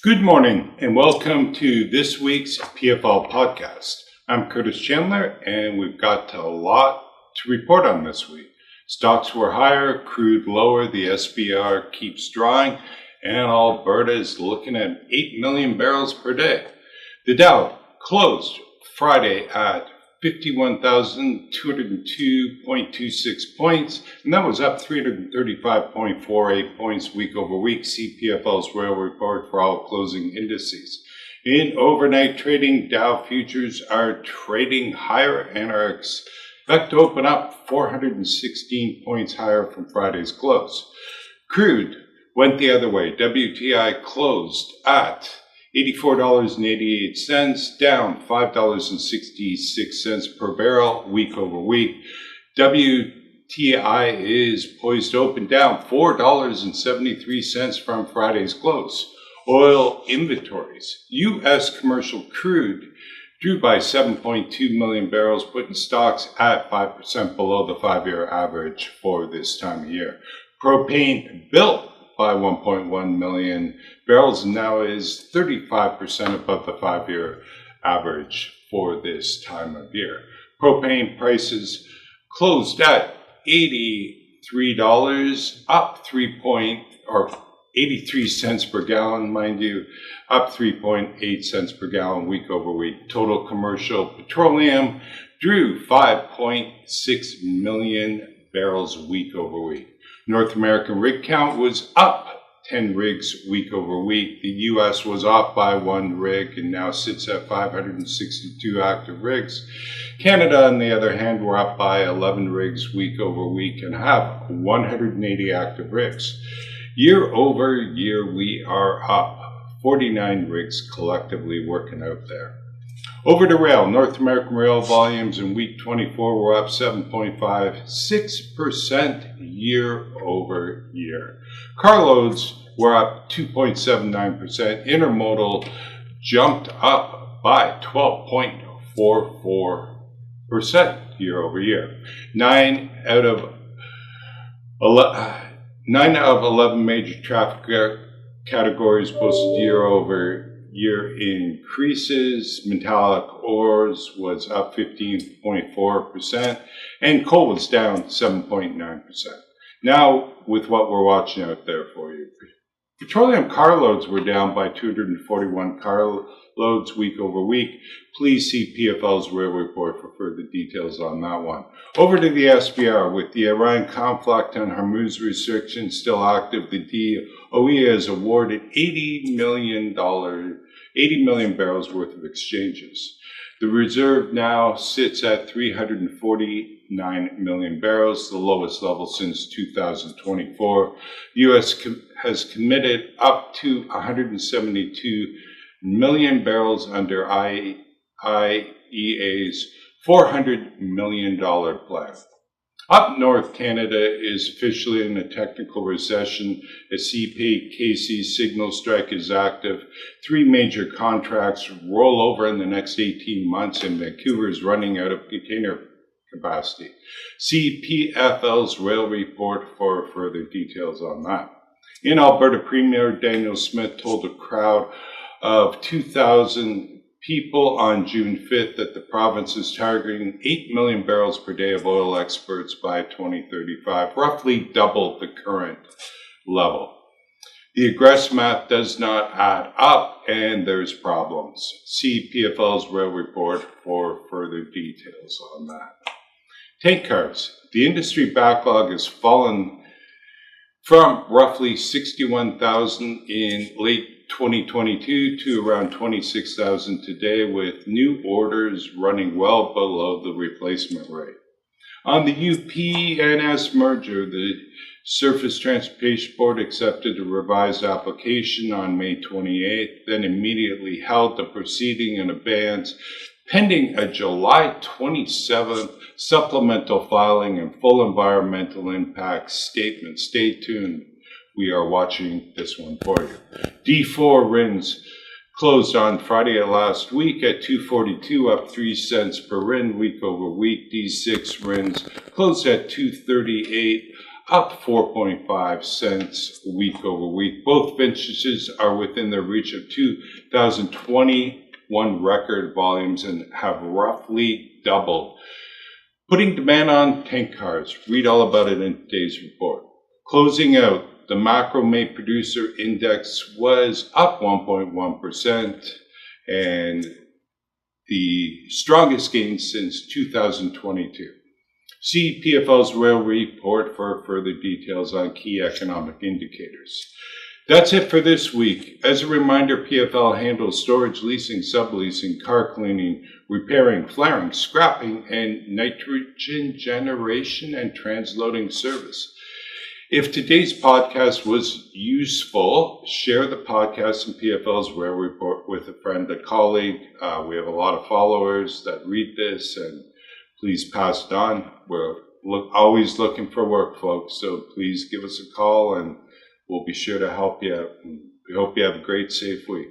Good morning and welcome to this week's PFL podcast. I'm Curtis Chandler and we've got a lot to report on this week. Stocks were higher, crude lower, the SPR keeps drawing, and Alberta is looking at 8 million barrels per day. The Dow closed Friday at 51,202.26 points, and that was up 335.48 points week over week. CPFL's Rail Report for all closing indices. In overnight trading, Dow futures are trading higher and are expected to open up 416 points higher from Friday's close. Crude went the other way. WTI closed at $84.88, down $5.66 per barrel week over week. WTI is poised to open down $4.73 from Friday's close. Oil inventories. U.S. commercial crude drew by 7.2 million barrels, putting stocks at 5% below the 5-year average for this time of year. Propane built by 1.1 million barrels and now is 35% above the 5-year average for this time of year. Propane prices closed at $83, up 83 cents per gallon, mind you, up 3.8 cents per gallon week over week. Total commercial petroleum drew 5.6 million barrels week over week. North American rig count was up 10 rigs week over week. The U.S. was off by 1 rig and now sits at 562 active rigs. Canada, on the other hand, were up by 11 rigs week over week and have 180 active rigs. Year over year, we are up 49 rigs collectively working out there. Over to rail. North American rail volumes in week 24 were up 7.56% year over year. Carloads were up 2.79%. Intermodal jumped up by 12.44% year over year. 9 out of 11 major traffic categories posted year over year increases. Metallic ores was up 15.4% and coal was down 7.9%. Now with what we're watching out there for you. Petroleum carloads were down by 241 carloads week over week. Please see PFL's Rail Report for further details on that one. Over to the SPR. With the Iran conflict and Hormuz restrictions still active, the DOE has awarded $80 million barrels worth of exchanges. The reserve now sits at 349 million barrels, the lowest level since 2024. The U.S. has committed up to 172 million barrels under IEA's $400 million plan. Up north, Canada is officially in a technical recession. A CPKC signal strike is active. 3 major contracts roll over in the next 18 months, and Vancouver is running out of container capacity. CPFL's Rail Report for further details on that. In Alberta, Premier Daniel Smith told a crowd of 2,000 people on June 5th that the province is targeting 8 million barrels per day of oil exports by 2035, roughly double the current level. The egress map does not add up and there's problems. See PFL's Rail Report for further details on that. Tank cars. The industry backlog has fallen from roughly 61,000 in late 2022 to around 26,000 today, with new orders running well below the replacement rate. On the UP-NS merger, the Surface Transportation Board accepted a revised application on May 28th, then immediately held the proceeding in abeyance pending a July 27th supplemental filing and full environmental impact statement. Stay tuned. We are watching this one for you. D4 RINs closed on Friday of last week at $2.42, up 3 cents per RIN week over week. D6 RINs closed at $2.38, up 4.5 cents week over week. Both vintages are within the reach of 2021 record volumes and have roughly doubled, putting demand on tank cars. Read all about it in today's report. Closing out, the macro main producer index was up 1.1% and the strongest gain since 2022. See PFL's rail report for further details on key economic indicators. That's it for this week. As a reminder, PFL handles storage, leasing, subleasing, car cleaning, repairing, flaring, scrapping, and nitrogen generation and transloading service. If today's podcast was useful, share the podcast and PFL's Rail Report with a friend, a colleague. We have a lot of followers that read this, and please pass it on. We're always looking for work, folks, so please give us a call and we'll be sure to help you out. We hope you have a great, safe week.